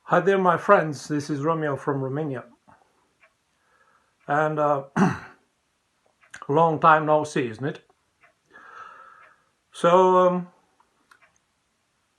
Hi there, my friends. This is Romeo from Romania. And long time no see, isn't it? So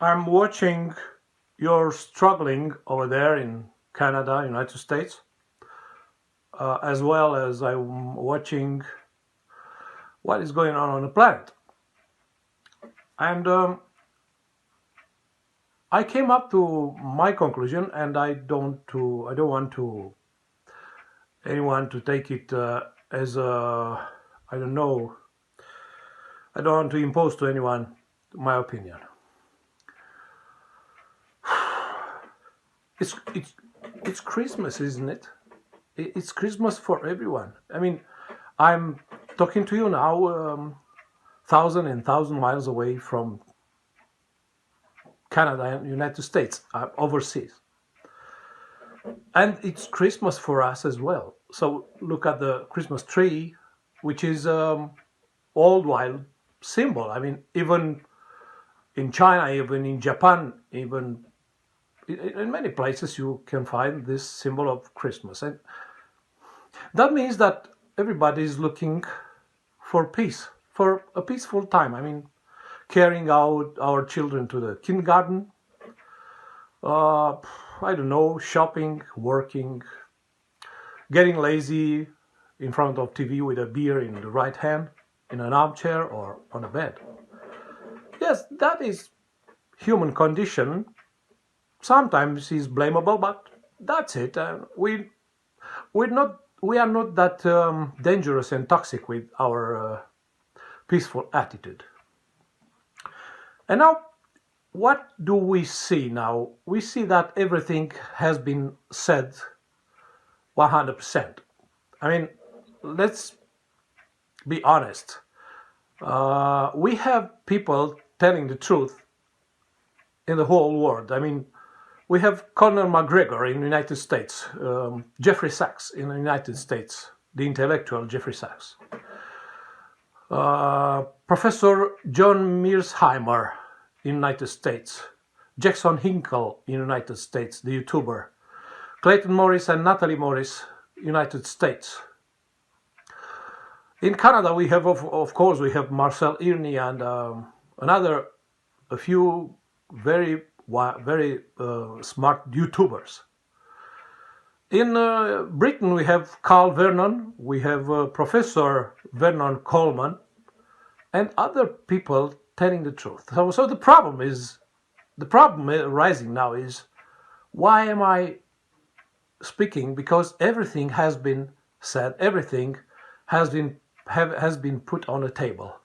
I'm watching you're struggling over there in Canada, United States, as well as I'm watching what is going on the planet. And I came up to my conclusion, and I don't want anyone to take it as a, I don't know. I don't want to impose to anyone my opinion. It's Christmas, isn't it? It's Christmas for everyone. I mean, I'm talking to you now, thousand miles away from Canada and United States, overseas. And it's Christmas for us as well. So look at the Christmas tree, which is old wild symbol. I mean, even in China, even in Japan, even in many places you can find this symbol of Christmas. And that means that everybody is looking for peace, for a peaceful time. I mean, carrying out our children to the kindergarten, I don't know, shopping, working, getting lazy in front of TV with a beer in the right hand, in an armchair or on a bed. Yes, that is human condition. Sometimes it's blamable, but that's it. We are not that dangerous and toxic with our peaceful attitude. And now, what do we see now? We see that everything has been said 100%. I mean, let's be honest. We have people telling the truth in the whole world. I mean, we have Conor McGregor in the United States, Jeffrey Sachs in the United States, the intellectual Jeffrey Sachs, Professor John Mearsheimer in the United States, Jackson Hinkle in the United States, the YouTuber, Clayton Morris and Natalie Morris, United States. In Canada, we have, of course, we have Marcel Irnie and a few very smart YouTubers. In Britain, we have Carl Vernon, we have Professor Vernon Coleman, and other people telling the truth. So the problem arising now is, why am I speaking? Because everything has been said, everything has been put on the table.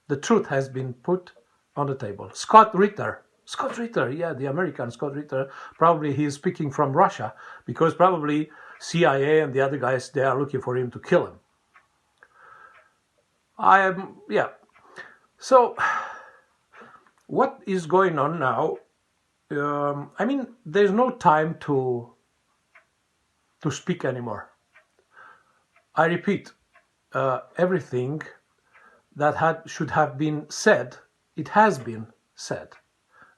The truth has been put on the table. Scott Ritter, yeah, the American Scott Ritter, probably he is speaking from Russia, because probably CIA and the other guys, they are looking for him to kill him. So what is going on now? I mean, there's no time to speak anymore. I repeat, everything that should have been said, it has been said.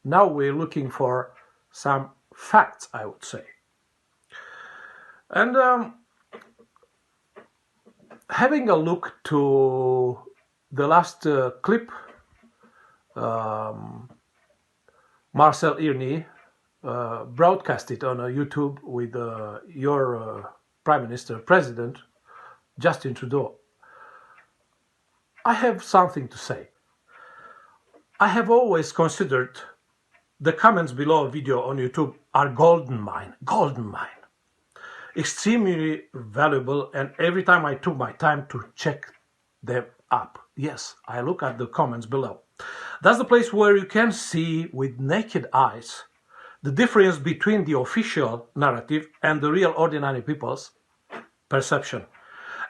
Now we're looking for some facts, I would say. And having a look to the last clip, Marcel Irnie broadcasted on YouTube with your Prime Minister, President, Justin Trudeau. I have something to say. I have always considered the comments below a video on YouTube are golden mine, extremely valuable, and every time I took my time to check them up. Yes, I look at the comments below. That's the place where you can see with naked eyes the difference between the official narrative and the real ordinary people's perception.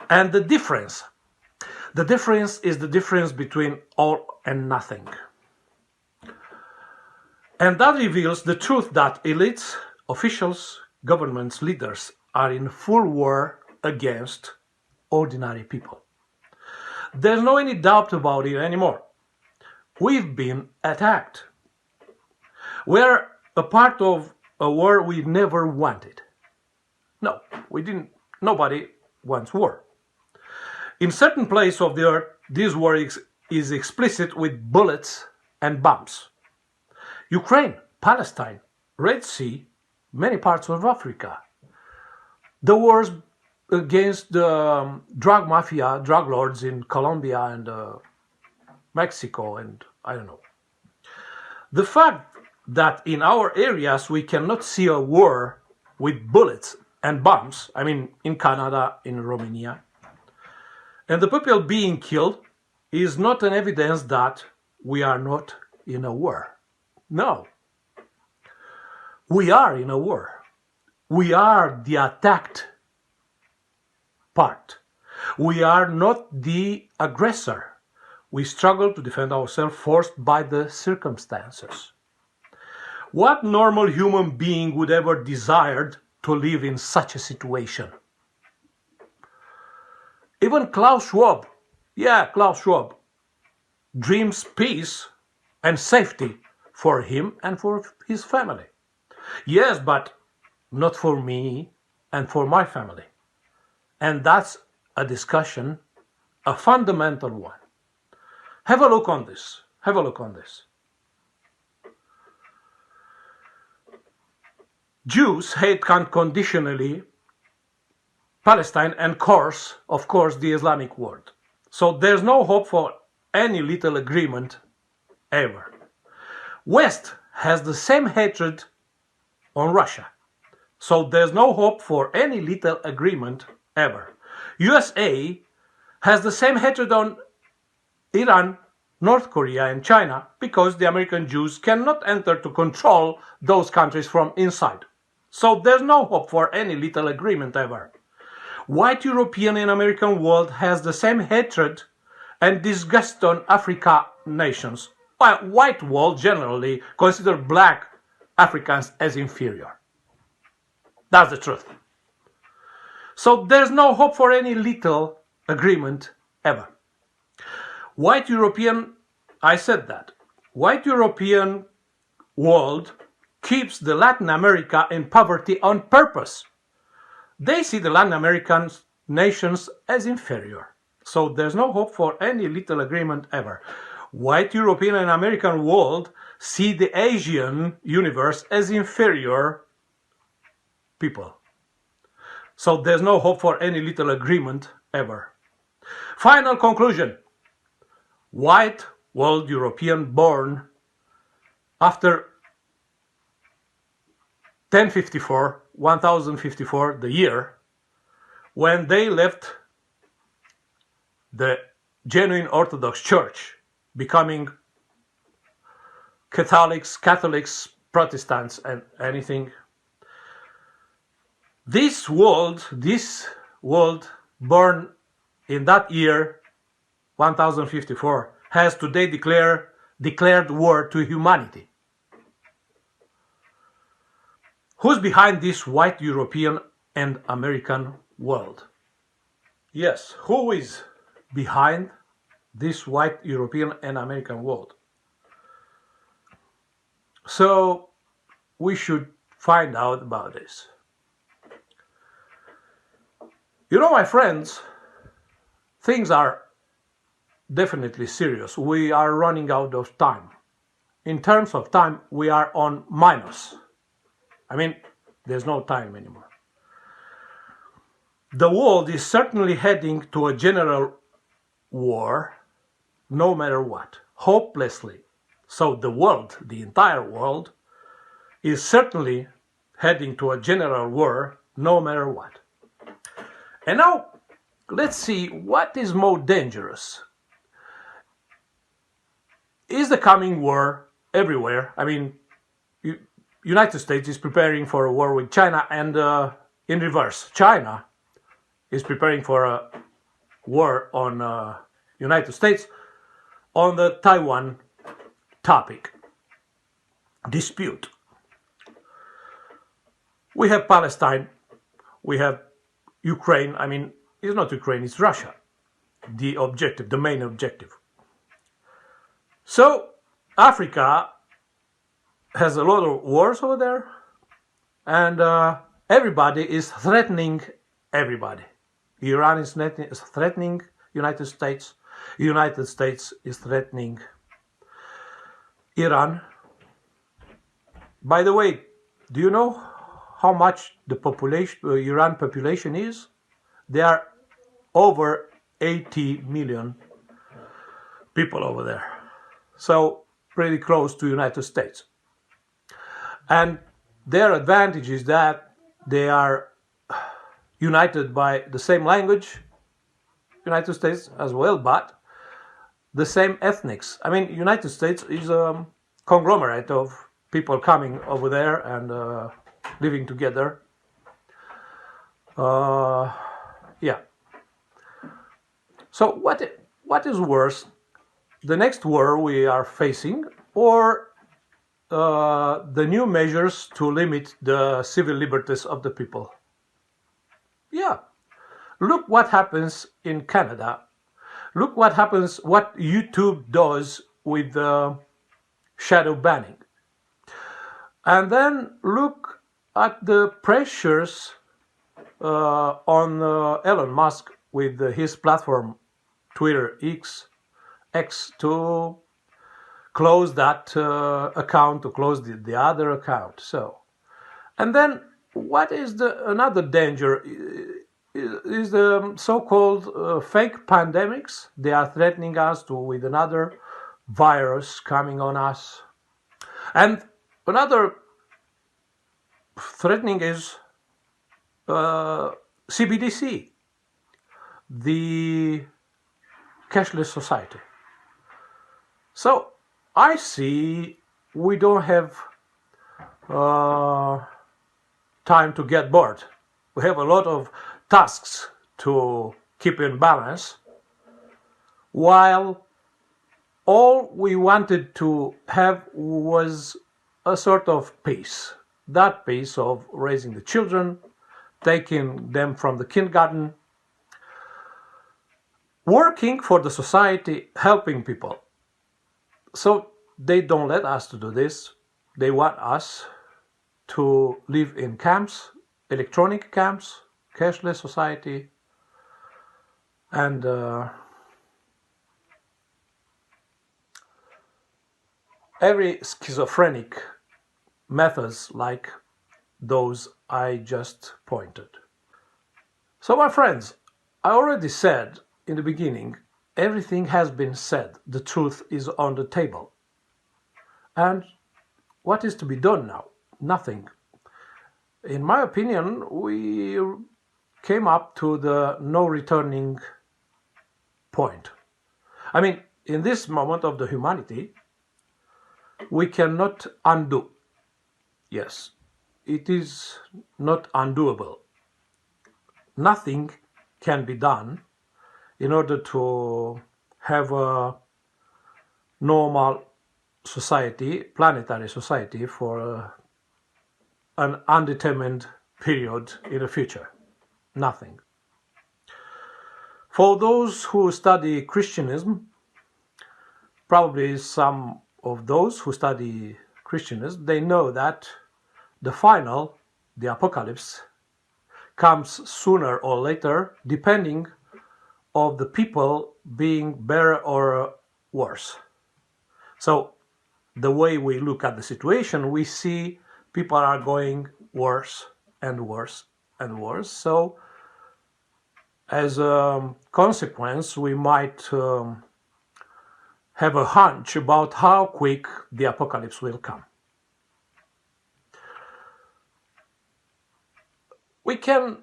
And the difference is the difference between all and nothing. And that reveals the truth that elites, officials, governments, leaders are in full war against ordinary people. There's no any doubt about it anymore. We've been attacked. We're a part of a war we never wanted. No, we didn't. Nobody wants war. In certain places of the earth, this war is explicit with bullets and bombs. Ukraine, Palestine, Red Sea, many parts of Africa. The wars against the drug mafia, drug lords in Colombia and Mexico, and I don't know. The fact that in our areas we cannot see a war with bullets and bombs, I mean in Canada, in Romania, and the people being killed is not an evidence that we are not in a war. No. We are in a war. We are the attacked part. We are not the aggressor. We struggle to defend ourselves forced by the circumstances. What normal human being would ever desired to live in such a situation? Even Klaus Schwab, Klaus Schwab, dreams peace and safety for him and for his family. Yes, but not for me and for my family. And that's a discussion, a fundamental one. Have a look on this. Have a look on this. Jews hate unconditionally Palestine and of course, the Islamic world. So there's no hope for any little agreement ever. West has the same hatred on Russia. So there's no hope for any little agreement ever. USA has the same hatred on Iran, North Korea and China because the American Jews cannot enter to control those countries from inside. So there's no hope for any little agreement ever. White European and American world has the same hatred and disgust on Africa nations. While white world generally consider black Africans as inferior. That's the truth. So there's no hope for any little agreement ever. White European, I said that, white European world keeps the Latin America in poverty on purpose. They see the Latin American nations as inferior. So there's no hope for any little agreement ever. White European and American world see the Asian universe as inferior people. So there's no hope for any little agreement ever. Final conclusion. White world European born after 1054, the year, when they left the genuine Orthodox Church, becoming Catholics, Protestants, and anything. This world born in that year, 1054, has today declared war to humanity. Who's behind this white European and American world? Yes, who is behind this white European and American world? So we should find out about this. You know, my friends, things are definitely serious. We are running out of time. In terms of time, we are on minus. I mean, there's no time anymore. The world is certainly heading to a general war, no matter what, hopelessly. So the world, the entire world, is certainly heading to a general war, no matter what. And now, let's see what is more dangerous. Is the coming war everywhere? I mean, United States is preparing for a war with China, and in reverse, China is preparing for a war on United States on the Taiwan topic, dispute. We have Palestine, we have Ukraine. I mean, it's not Ukraine, it's Russia, the objective, the main objective. So Africa has a lot of wars over there. and everybody is threatening everybody. Iran is threatening United States. United States is threatening Iran. By the way, do you know how much the population, Iran population is? They are over 80 million people over there. So pretty close to United States. And their advantage is that they are united by the same language, United States as well, but the same ethnics. I mean, United States is a conglomerate of people coming over there and living together. Yeah. So what is worse, the next war we are facing, or the new measures to limit the civil liberties of the people? Yeah. Look what happens in Canada. Look what happens, what YouTube does with shadow banning. And then look at the pressures on Elon Musk with his platform Twitter X to close that account, to close the other account. So, and then what is another danger is the so-called fake pandemics. They are threatening us with another virus coming on us. And another threatening is CBDC, the cashless society. So I see we don't have time to get bored. We have a lot of tasks to keep in balance, while all we wanted to have was a sort of peace. That peace of raising the children, taking them from the kindergarten, working for the society, helping people. So they don't let us to do this. They want us to live in camps, electronic camps, cashless society, and every schizophrenic methods like those I just pointed. So my friends, I already said in the beginning, everything has been said. The truth is on the table. And what is to be done now? Nothing. In my opinion, we came up to the no returning point. I mean, in this moment of the humanity, we cannot undo. Yes, it is not undoable. Nothing can be done in order to have a normal society, planetary society, for an undetermined period in the future. Nothing. For those who study Christianism, probably some of those who study Christianism, they know that the final, the apocalypse, comes sooner or later, depending on the people being better or worse. So the way we look at the situation, we see people are going worse and worse and worse. So as a consequence, we might have a hunch about how quick the apocalypse will come. We can.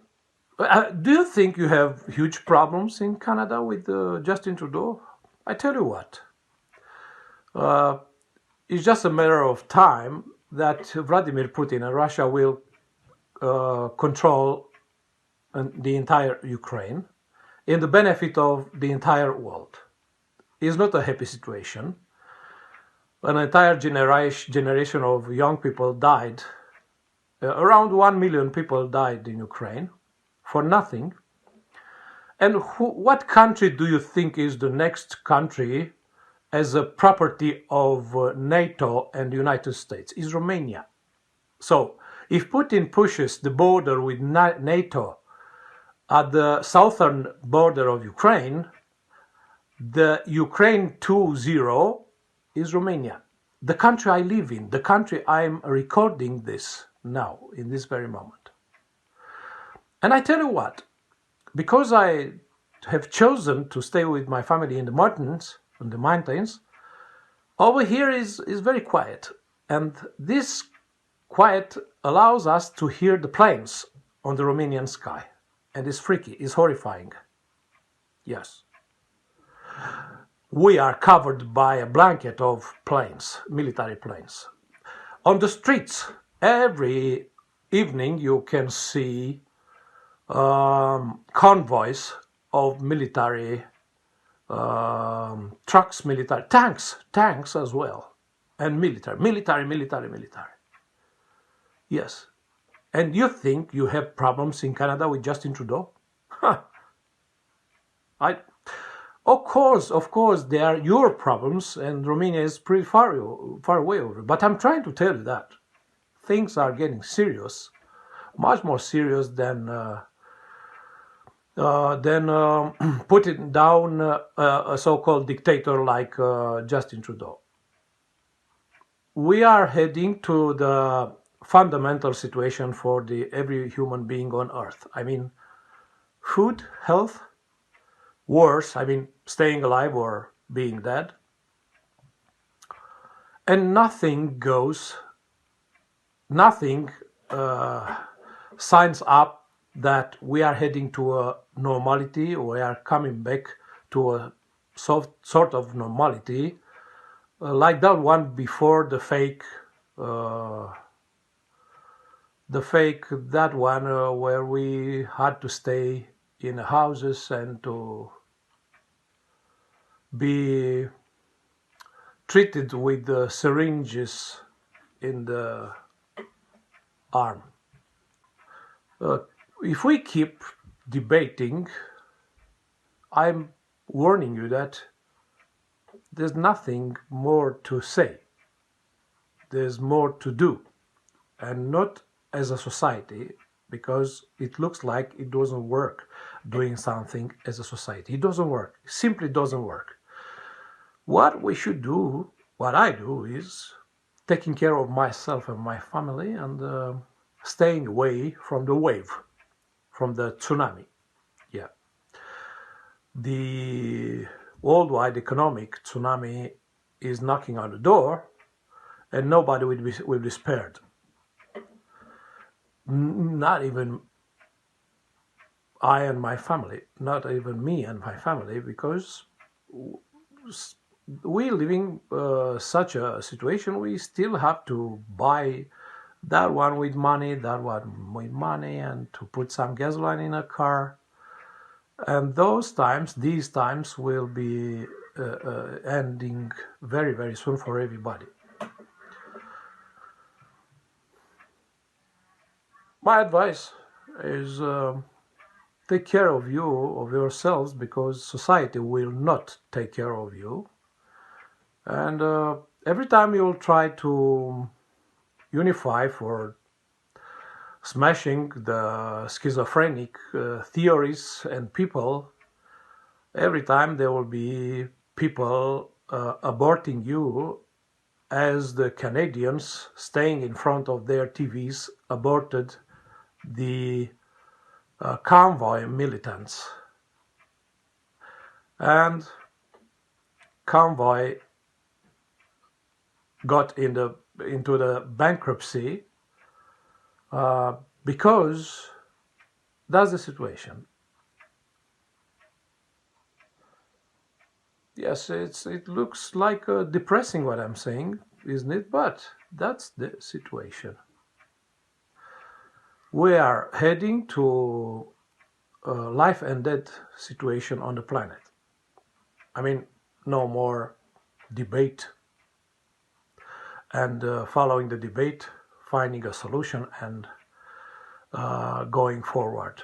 Do you think you have huge problems in Canada with Justin Trudeau? I tell you what. It's just a matter of time that Vladimir Putin and Russia will control the entire Ukraine in the benefit of the entire world. It's not a happy situation. An entire generation of young people died. Around 1 million people died in Ukraine for nothing. And what country do you think is the next country as a property of NATO and the United States? Is Romania. So If Putin pushes the border with NATO at the southern border of Ukraine, the Ukraine 2.0 is Romania, the country I live in, the country I'm recording this now, in this very moment. And I tell you what, because I have chosen to stay with my family in the mountains, over here is very quiet. And this quiet allows us to hear the planes on the Romanian sky. And it's freaky, it's horrifying. Yes. We are covered by a blanket of planes, military planes. On the streets, every evening you can see convoys of military trucks, military tanks as well, and military. Yes. And you think you have problems in Canada with Justin Trudeau? Huh. Of course, they are your problems, and Romania is pretty far away over. But I'm trying to tell you that things are getting serious, much more serious than putting down a so-called dictator like Justin Trudeau. We are heading to the fundamental situation for every human being on Earth. I mean, food, health, worse, I mean, staying alive or being dead. And nothing signs up that we are heading to a normality, or we are coming back to a sort of normality, like that one before the fake that one where we had to stay in houses and to be treated with the syringes in the arm. If we keep debating, I'm warning you that there's nothing more to say. There's more to do, and not as a society, because it looks like it doesn't work doing something as a society. It doesn't work. It simply doesn't work. What we should do, what I do, is taking care of myself and my family, and staying away from the wave, from the tsunami. Yeah. The worldwide economic tsunami is knocking on the door, and nobody will be spared. Not even I and my family, not even me and my family, because we living such a situation. We still have to buy that one with money, and to put some gasoline in a car. And these times will be ending very, very soon for everybody. My advice is take care of yourselves, because society will not take care of you. And every time you'll try to unify for smashing the schizophrenic theories and people, every time there will be people aborting you, as the Canadians staying in front of their TVs aborted the convoy militants. And convoy got into the bankruptcy because that's the situation. Yes, it looks like depressing what I'm saying, isn't it? But that's the situation. We are heading to a life and death situation on the planet. I mean, no more debate, and following the debate, finding a solution, and going forward.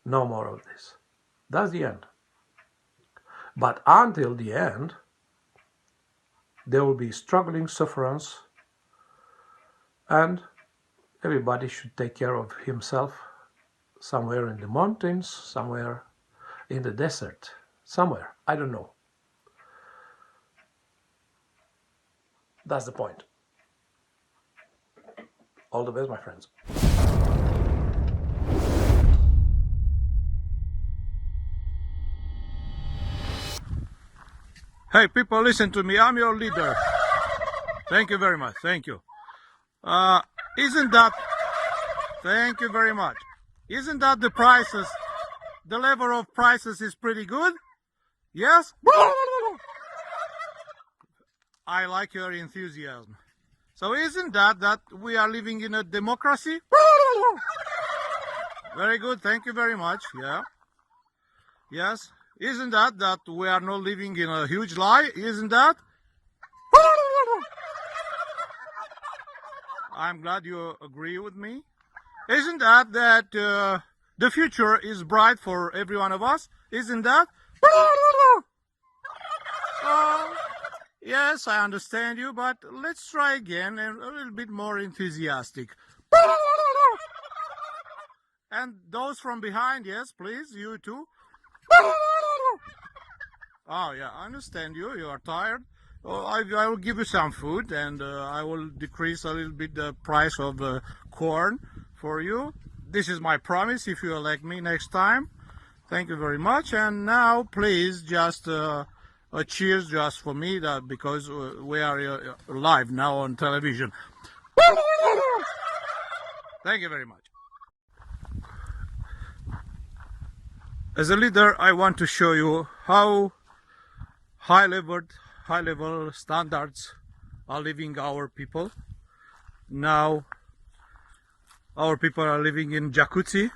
No more of this. That's the end. But until the end, there will be struggling, sufferance, and Everybody should take care of himself somewhere in the mountains, somewhere in the desert, somewhere, I don't know. That's the point. All the best, my friends. Hey people, listen to me, I'm your leader. Thank you very much, thank you. Isn't that, thank you very much. Isn't that the prices, the level of prices is pretty good? Yes? I like your enthusiasm. So isn't that we are living in a democracy? Very good, thank you very much, yeah. Yes, isn't that we are not living in a huge lie, isn't that? I'm glad you agree with me. Isn't that the future is bright for every one of us? Isn't that? Yes, I understand you, but let's try again and a little bit more enthusiastic. And those from behind, yes, please, you too. Oh yeah, I understand you. You are tired. Oh, I will give you some food, and I will decrease a little bit the price of corn for you. This is my promise if you elect me next time. Thank you very much. And now, please, just a cheers just for me, because we are live now on television. Thank you very much. As a leader, I want to show you how high level standards are living our people. Now our people are living in jacuzzi,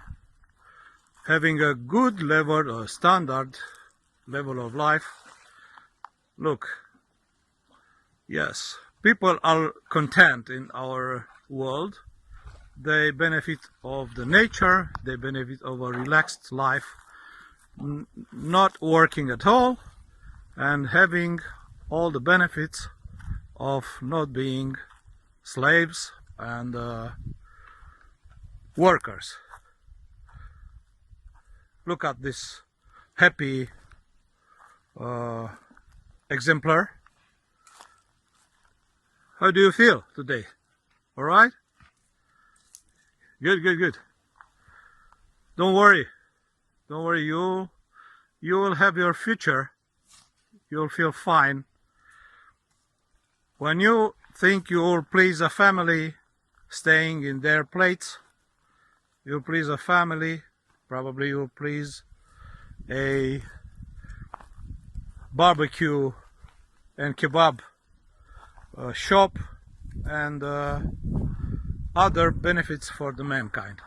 having a good level, a standard level of life. Look, yes, people are content in our world. They benefit of the nature, they benefit of a relaxed life, not working at all, and having all the benefits of not being slaves and workers. Look at this happy exemplar. How do you feel today? All right? Good, good, good. Don't worry. Don't worry. You will have your future. You'll feel fine. When you think you will please a family staying in their plates, you'll please a family, probably you'll please a barbecue and kebab shop and other benefits for the mankind.